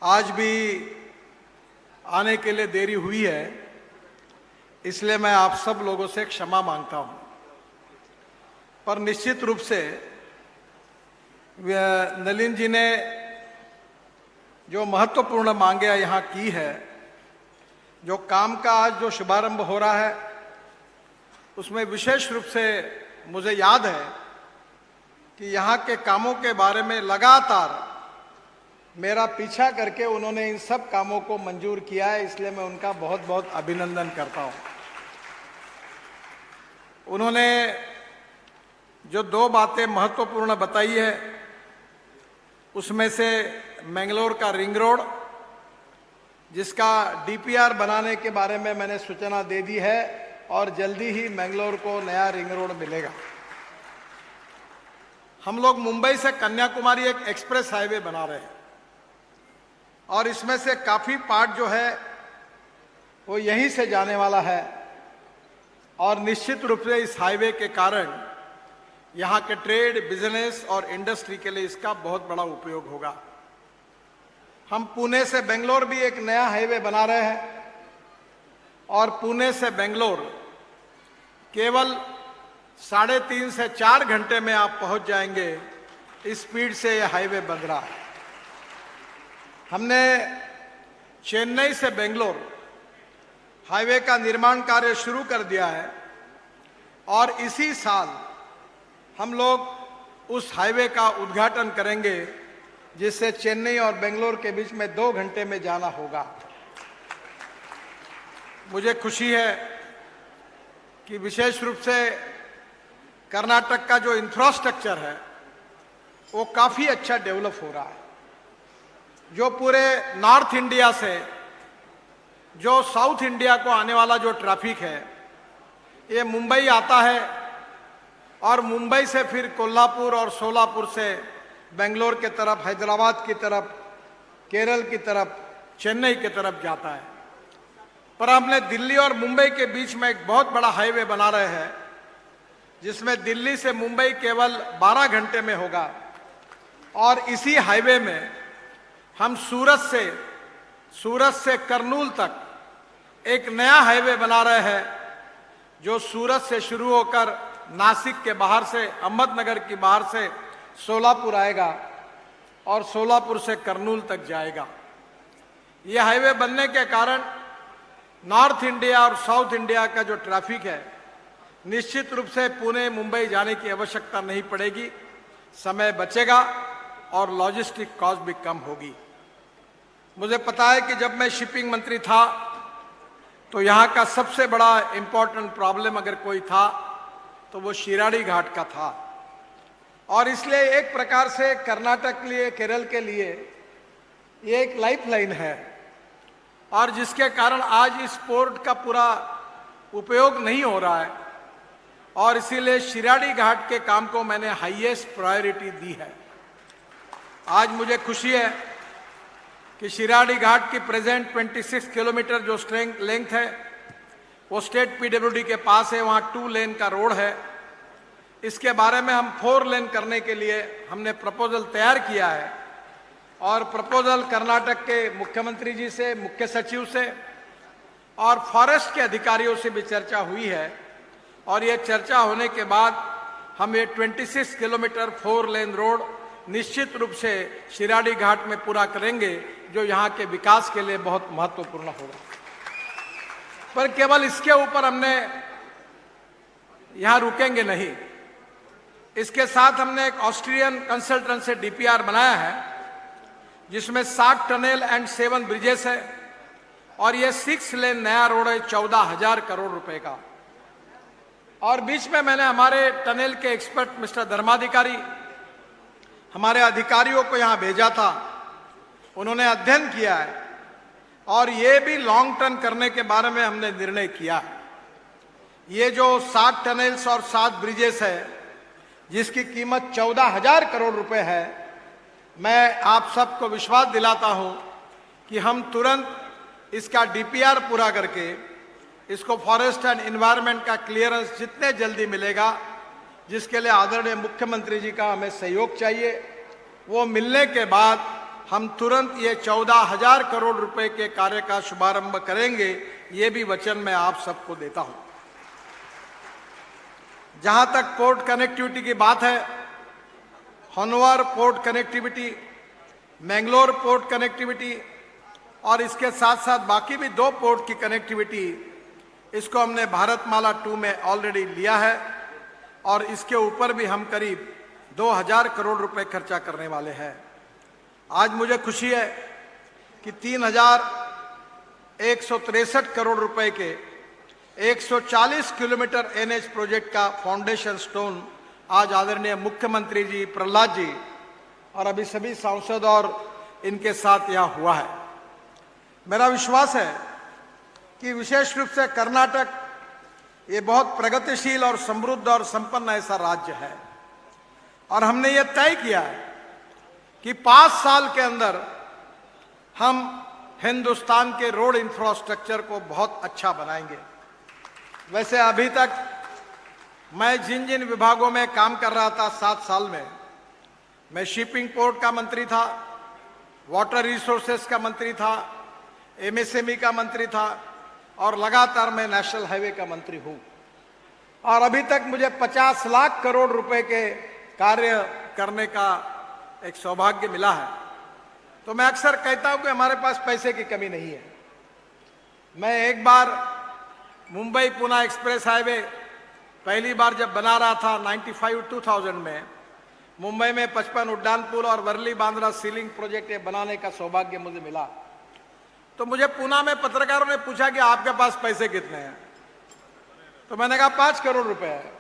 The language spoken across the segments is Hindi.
आज भी आने के लिए देरी हुई है, इसलिए मैं आप सब लोगों से क्षमा मांगता हूं। पर निश्चित रूप से नलिन जी ने जो महत्वपूर्ण मांगे यहाँ की है, जो काम का आज जो शुभारंभ हो रहा है, उसमें विशेष रूप से मुझे याद है कि यहाँ के कामों के बारे में लगातार मेरा पीछा करके उन्होंने इन सब कामों को मंजूर किया है, इसलिए मैं उनका बहुत बहुत अभिनंदन करता हूँ। उन्होंने जो दो बातें महत्वपूर्ण बताई है, उसमें से मैंगलोर का रिंग रोड, जिसका डीपीआर बनाने के बारे में मैंने सूचना दे दी है और जल्दी ही मैंगलोर को नया रिंग रोड मिलेगा। हम लोग मुंबई से कन्याकुमारी एक एक्सप्रेस हाईवे बना रहे हैं और इसमें से काफी पार्ट जो है वो यहीं से जाने वाला है और निश्चित रूप से इस हाईवे के कारण यहाँ के ट्रेड, बिजनेस और इंडस्ट्री के लिए इसका बहुत बड़ा उपयोग होगा। हम पुणे से बेंगलोर भी एक नया हाईवे बना रहे हैं और पुणे से बेंगलोर केवल 3.5 से 4 घंटे में आप पहुंच जाएंगे, इस स्पीड से यह हाईवे बन रहा है। हमने चेन्नई से बेंगलोर हाईवे का निर्माण कार्य शुरू कर दिया है और इसी साल हम लोग उस हाईवे का उद्घाटन करेंगे, जिससे चेन्नई और बेंगलोर के बीच में 2 घंटे में जाना होगा। मुझे खुशी है कि विशेष रूप से कर्नाटक का जो इंफ्रास्ट्रक्चर है वो काफी अच्छा डेवलप हो रहा है। जो पूरे नॉर्थ इंडिया से जो साउथ इंडिया को आने वाला जो ट्रैफिक है, ये मुंबई आता है और मुंबई से फिर कोल्हापुर और सोलापुर से बेंगलोर के तरफ, हैदराबाद की तरफ, केरल की तरफ, चेन्नई की तरफ जाता है। पर हमने दिल्ली और मुंबई के बीच में एक बहुत बड़ा हाईवे बना रहे हैं, जिसमें दिल्ली से मुंबई केवल 12 घंटे में होगा और इसी हाईवे में हम सूरत से करनूल तक एक नया हाईवे बना रहे हैं, जो सूरत से शुरू होकर नासिक के बाहर से, अहमदनगर की बाहर से सोलापुर आएगा और सोलापुर से करनूल तक जाएगा। यह हाईवे बनने के कारण नॉर्थ इंडिया और साउथ इंडिया का जो ट्रैफिक है, निश्चित रूप से पुणे मुंबई जाने की आवश्यकता नहीं पड़ेगी, समय बचेगा और लॉजिस्टिक कॉस्ट भी कम होगी। मुझे पता है कि जब मैं शिपिंग मंत्री था तो यहाँ का सबसे बड़ा इंपॉर्टेंट प्रॉब्लम अगर कोई था तो वो शिराडी घाट का था और इसलिए एक प्रकार से कर्नाटक के लिए, केरल के लिए ये एक लाइफलाइन है और जिसके कारण आज इस पोर्ट का पूरा उपयोग नहीं हो रहा है और इसीलिए शिराडी घाट के काम को मैंने हाईएस्ट प्रायोरिटी दी है। आज मुझे खुशी है कि शिराडी घाट की प्रेजेंट 26 किलोमीटर जो लेंथ है वो स्टेट पीडब्ल्यूडी के पास है, वहाँ 2 लेन का रोड है। इसके बारे में हम 4 लेन करने के लिए हमने प्रपोजल तैयार किया है और प्रपोजल कर्नाटक के मुख्यमंत्री जी से, मुख्य सचिव से और फॉरेस्ट के अधिकारियों से भी चर्चा हुई है और ये चर्चा होने के बाद हम ये 26 किलोमीटर 4 लेन रोड निश्चित रूप से शिराडी घाट में पूरा करेंगे, जो यहाँ के विकास के लिए बहुत महत्वपूर्ण होगा। पर केवल इसके ऊपर हमने यहाँ रुकेंगे नहीं, इसके साथ हमने एक ऑस्ट्रियन कंसल्टेंट से डीपीआर बनाया है, जिसमें 7 टनल एंड 7 ब्रिजेस है और ये 6 लेन नया रोड है 14,000 करोड़ रुपए का। और बीच में मैंने हमारे टनल के एक्सपर्ट मिस्टर धर्माधिकारी, हमारे अधिकारियों को यहाँ भेजा था, उन्होंने अध्ययन किया है और ये भी लॉन्ग टर्म करने के बारे में हमने निर्णय किया है। ये जो 7 टनल्स और 7 ब्रिजेस है, जिसकी कीमत 14,000 करोड़ रुपए है, मैं आप सबको विश्वास दिलाता हूं कि हम तुरंत इसका डीपीआर पूरा करके इसको फॉरेस्ट एंड एनवायरनमेंट का क्लियरेंस जितने जल्दी मिलेगा, जिसके लिए आदरणीय मुख्यमंत्री जी का हमें सहयोग चाहिए, वो मिलने के बाद हम तुरंत ये 14,000 करोड़ रुपए के कार्य का शुभारंभ करेंगे, ये भी वचन मैं आप सबको देता हूं। जहां तक पोर्ट कनेक्टिविटी की बात है, Hanover port connectivity, Mangalore port connectivity और इसके साथ साथ बाकी भी 2 पोर्ट की कनेक्टिविटी, इसको हमने भारतमाला 2 में ऑलरेडी लिया है और इसके ऊपर भी हम करीब 2,000 करोड़ रुपए खर्चा करने वाले हैं। आज मुझे खुशी है कि 3,163 करोड़ रुपए के 140 किलोमीटर NH प्रोजेक्ट का फाउंडेशन स्टोन आज आदरणीय मुख्यमंत्री जी, प्रहलाद जी और अभी सभी सांसद और इनके साथ यहां हुआ है। मेरा विश्वास है कि विशेष रूप से कर्नाटक ये बहुत प्रगतिशील और समृद्ध और संपन्न ऐसा राज्य है और हमने ये तय किया है कि 5 साल के अंदर हम हिंदुस्तान के रोड इंफ्रास्ट्रक्चर को बहुत अच्छा बनाएंगे। वैसे अभी तक मैं जिन जिन विभागों में काम कर रहा था 7 साल में, मैं शिपिंग पोर्ट का मंत्री था, वाटर रिसोर्सेस का मंत्री था, MSME का मंत्री था और लगातार मैं नेशनल हाईवे का मंत्री हूं और अभी तक मुझे 50 लाख करोड़ रुपए के कार्य करने का एक सौभाग्य मिला है। तो मैं अक्सर कहता हूं कि हमारे पास पैसे की कमी नहीं है। मैं एक बार मुंबई पुणे एक्सप्रेस हाईवे पहली बार जब बना रहा था 95-2000 में, मुंबई में 55 उड्डान पुल और वर्ली बांद्रा सीलिंग प्रोजेक्ट ये बनाने का सौभाग्य मुझे मिला। तो मुझे पुणे में पत्रकारों ने पूछा कि आपके पास पैसे कितने हैं, तो मैंने कहा 5 करोड़ रुपए है।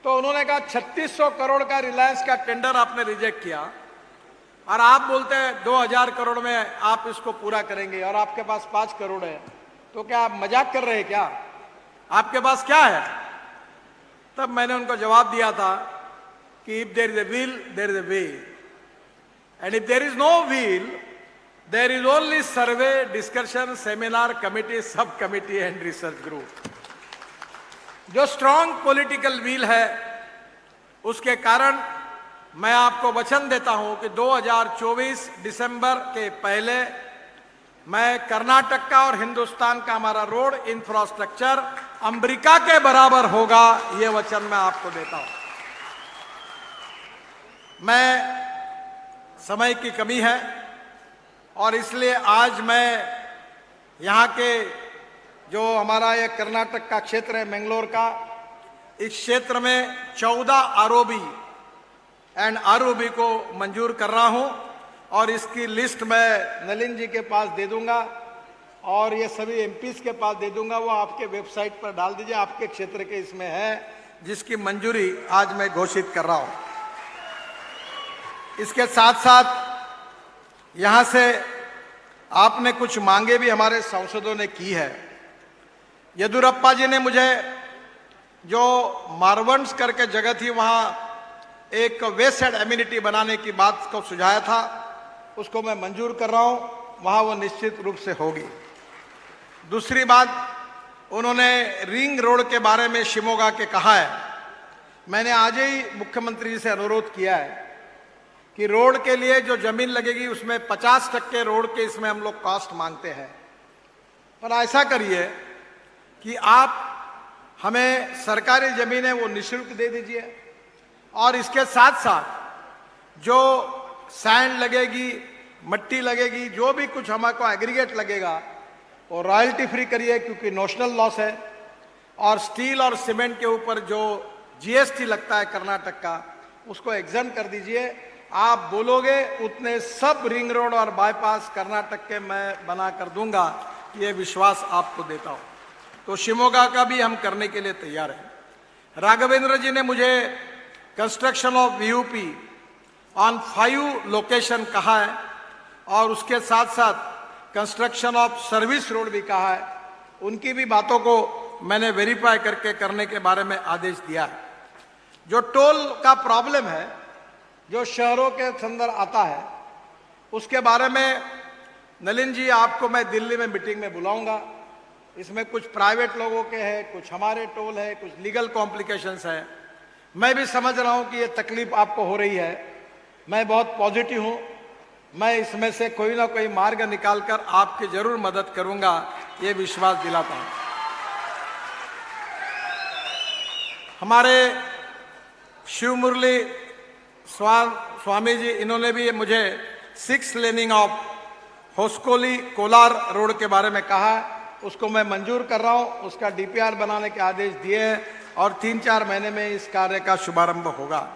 तो उन्होंने कहा 3600 करोड़ का रिलायंस का टेंडर आपने रिजेक्ट किया और आप बोलते हैं 2000 करोड़ में आप इसको पूरा करेंगे और आपके पास 5 करोड़ है, तो क्या आप मजाक कर रहे हैं क्या? आपके पास क्या है? तब मैंने उनको जवाब दिया था कि if there is a will there is a way and if there is no will there is only survey, discussion, seminar, committee, sub committee and research group. जो स्ट्रांग पॉलिटिकल विल है उसके कारण मैं आपको वचन देता हूं कि 2024 दिसंबर के पहले मैं कर्नाटक का और हिंदुस्तान का हमारा रोड इंफ्रास्ट्रक्चर अमेरिका के बराबर होगा, यह वचन मैं आपको देता हूं। मैं समय की कमी है और इसलिए आज मैं यहां के जो हमारा ये कर्नाटक का क्षेत्र है मैंगलोर का, इस क्षेत्र में 14 ROB एंड ROB को मंजूर कर रहा हूं और इसकी लिस्ट मैं नलिन जी के पास दे दूंगा और ये सभी MPs के पास दे दूंगा। वो आपके वेबसाइट पर डाल दीजिए, आपके क्षेत्र के इसमें है, जिसकी मंजूरी आज मैं घोषित कर रहा हूं। इसके साथ साथ यहां से आपने कुछ मांगे भी हमारे सांसदों ने की है। येदुरप्पा जी ने मुझे जो मारवंश करके जगह थी वहां एक वेस्ट साइड एम्यूनिटी बनाने की बात को सुझाया था, उसको मैं मंजूर कर रहा हूं, वहां वो निश्चित रूप से होगी। दूसरी बात, उन्होंने रिंग रोड के बारे में शिमोगा के कहा है। मैंने आज ही मुख्यमंत्री जी से अनुरोध किया है कि रोड के लिए जो जमीन लगेगी उसमें 50% रोड के इसमें हम लोग कॉस्ट मांगते हैं, पर ऐसा करिए कि आप हमें सरकारी जमीन है वो निःशुल्क दे दीजिए और इसके साथ साथ जो सैंड लगेगी, मट्टी लगेगी, जो भी कुछ हमको एग्रीगेट लगेगा वो रॉयल्टी फ्री करिए, क्योंकि नोशनल लॉस है। और स्टील और सीमेंट के ऊपर जो GST लगता है कर्नाटक का, उसको एग्जम कर दीजिए। आप बोलोगे उतने सब रिंग रोड और बाईपास कर्नाटक के मैं बना कर दूंगा, ये विश्वास आपको देता हूं। तो शिमोगा का भी हम करने के लिए तैयार हैं। राघवेंद्र जी ने मुझे construction of VUP on 5 location कहा है और उसके साथ साथ कंस्ट्रक्शन ऑफ सर्विस रोड भी कहा है। उनकी भी बातों को मैंने वेरीफाई करके करने के बारे में आदेश दिया है। जो टोल का प्रॉब्लम है जो शहरों के अंदर आता है, उसके बारे में नलिन जी आपको मैं दिल्ली में मीटिंग में बुलाऊंगा। इसमें कुछ प्राइवेट लोगों के हैं, कुछ हमारे टोल है, कुछ लीगल कॉम्प्लिकेशंस है। मैं भी समझ रहा हूं कि ये तकलीफ आपको हो रही है। मैं बहुत पॉजिटिव हूं मैं इसमें से कोई ना कोई मार्ग निकालकर आपकी जरूर मदद करूंगा, ये विश्वास दिलाता हूं। हमारे शिव मुरली स्वामी जी, इन्होंने भी मुझे 6 लेनिंग ऑफ होस्कोली कोलार रोड के बारे में कहा, उसको मैं मंजूर कर रहा हूं। उसका डीपीआर बनाने के आदेश दिए हैं और 3-4 महीने में इस कार्य का शुभारंभ होगा।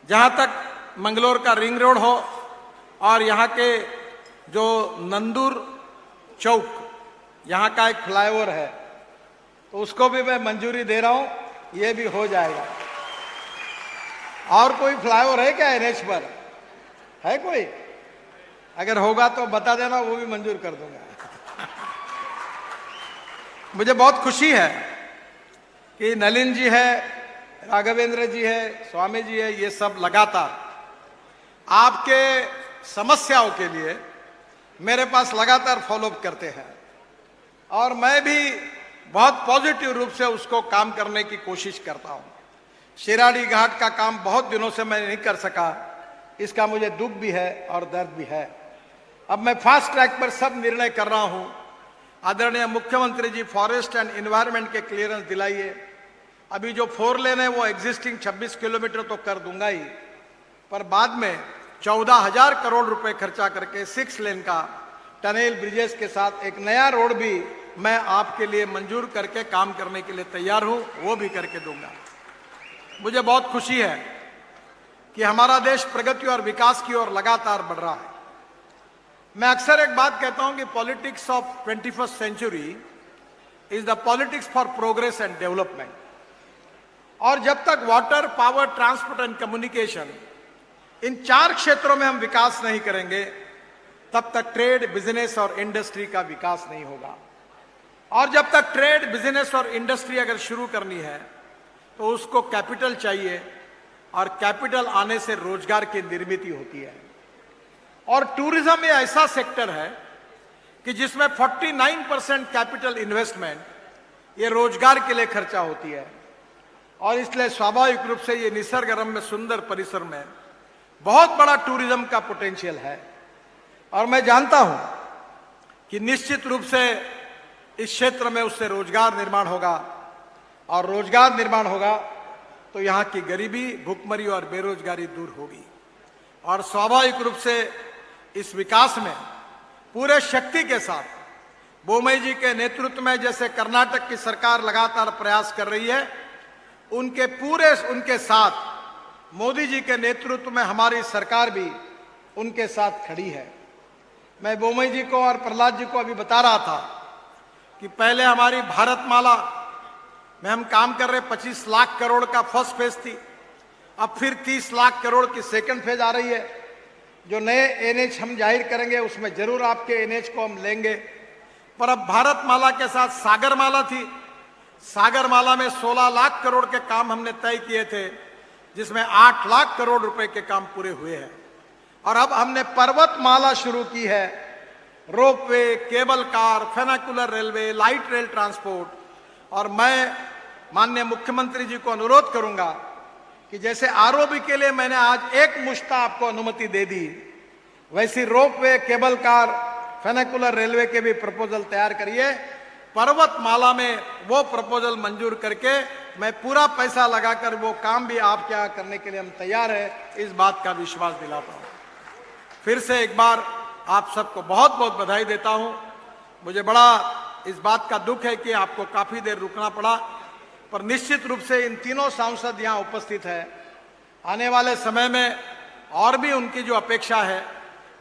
जहां तक मंगलोर का रिंग रोड हो और यहाँ के जो नंदूर चौक, यहाँ का एक फ्लाईओवर है, तो उसको भी मैं मंजूरी दे रहा हूं, ये भी हो जाएगा। और कोई फ्लाईओवर है क्या एनएच पर? है कोई? अगर होगा तो बता देना, वो भी मंजूर कर दूंगा। मुझे बहुत खुशी है कि नलिन जी है, राघवेंद्र जी है, स्वामी जी है, ये सब लगातार आपके समस्याओं के लिए मेरे पास लगातार फॉलोअप करते हैं और मैं भी बहुत पॉजिटिव रूप से उसको काम करने की कोशिश करता हूं। शिराडी घाट का काम बहुत दिनों से मैं नहीं कर सका, इसका मुझे दुख भी है और दर्द भी है। अब मैं फास्ट ट्रैक पर सब निर्णय कर रहा हूं। आदरणीय मुख्यमंत्री जी, फॉरेस्ट एंड एनवायरनमेंट के क्लियरेंस दिलाइए। अभी जो 4 लेन है वो एग्जिस्टिंग 26 किलोमीटर तो कर दूंगा ही, पर बाद में 14,000 करोड़ रुपए खर्चा करके 6 लेन का टनल ब्रिजेस के साथ एक नया रोड भी मैं आपके लिए मंजूर करके काम करने के लिए तैयार हूं, वो भी करके दूंगा। मुझे बहुत खुशी है कि हमारा देश प्रगति और विकास की ओर लगातार बढ़ रहा है। मैं अक्सर एक बात कहता हूं कि politics of 21st century is the politics for progress and development. और जब तक water, power, transport and communication, इन 4 क्षेत्रों में हम विकास नहीं करेंगे, तब तक ट्रेड, बिजनेस और इंडस्ट्री का विकास नहीं होगा। और जब तक ट्रेड, बिजनेस और इंडस्ट्री अगर शुरू करनी है तो उसको कैपिटल चाहिए, और कैपिटल आने से रोजगार की निर्मित होती है। और टूरिज्म ये ऐसा सेक्टर है कि जिसमें 49% कैपिटल इन्वेस्टमेंट ये रोजगार के लिए खर्चा होती है, और इसलिए स्वाभाविक रूप से ये निसर्गरम्य सुंदर परिसर में बहुत बड़ा टूरिज्म का पोटेंशियल है। और मैं जानता हूं कि निश्चित रूप से इस क्षेत्र में उससे रोजगार निर्माण होगा, और रोजगार निर्माण होगा तो यहाँ की गरीबी, भुखमरी और बेरोजगारी दूर होगी। और स्वाभाविक रूप से इस विकास में पूरे शक्ति के साथ बोमई जी के नेतृत्व में जैसे कर्नाटक की सरकार लगातार प्रयास कर रही है, उनके साथ मोदी जी के नेतृत्व में हमारी सरकार भी उनके साथ खड़ी है। मैं बोमई जी को और प्रहलाद जी को अभी बता रहा था कि पहले हमारी भारतमाला में हम काम कर रहे 25 लाख करोड़ का फर्स्ट फेज थी, अब फिर 30 लाख करोड़ की सेकंड फेज आ रही है। जो नए एनएच हम जाहिर करेंगे उसमें जरूर आपके एनएच को हम लेंगे। पर अब भारतमाला के साथ सागरमाला थी, सागरमाला में 16 लाख करोड़ के काम हमने तय किए थे, जिसमें 8 लाख करोड़ रुपए के काम पूरे हुए हैं। और अब हमने पर्वतमाला शुरू की है, ropeway, cable car, funicular railway, light rail transport. और मैं माननीय मुख्यमंत्री जी को अनुरोध करूंगा कि जैसे आरओबी के लिए मैंने आज एक मुश्त आपको अनुमति दे दी, वैसी ropeway, cable car, funicular railway के भी प्रपोजल तैयार करिए। पर्वतमाला में वो प्रपोजल मंजूर करके मैं पूरा पैसा लगाकर वो काम भी आपके यहाँ करने के लिए हम तैयार है, इस बात का विश्वास दिलाता हूँ। फिर से एक बार आप सबको बहुत बहुत बधाई देता हूँ। मुझे बड़ा इस बात का दुख है कि आपको काफी देर रुकना पड़ा, पर निश्चित रूप से इन तीनों सांसद यहाँ उपस्थित है। आने वाले समय में और भी उनकी जो अपेक्षा है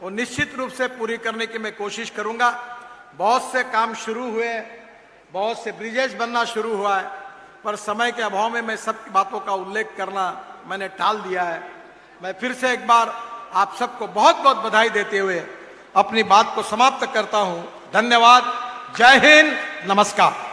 वो निश्चित रूप से पूरी करने की मैं कोशिश करूंगा। बहुत से काम शुरू हुए, बहुत से ब्रिजेस बनना शुरू हुआ है, पर समय के अभाव में मैं सब बातों का उल्लेख करना मैंने टाल दिया है। मैं फिर से एक बार आप सबको बहुत बहुत बधाई देते हुए अपनी बात को समाप्त करता हूं। धन्यवाद। जय हिंद, नमस्कार।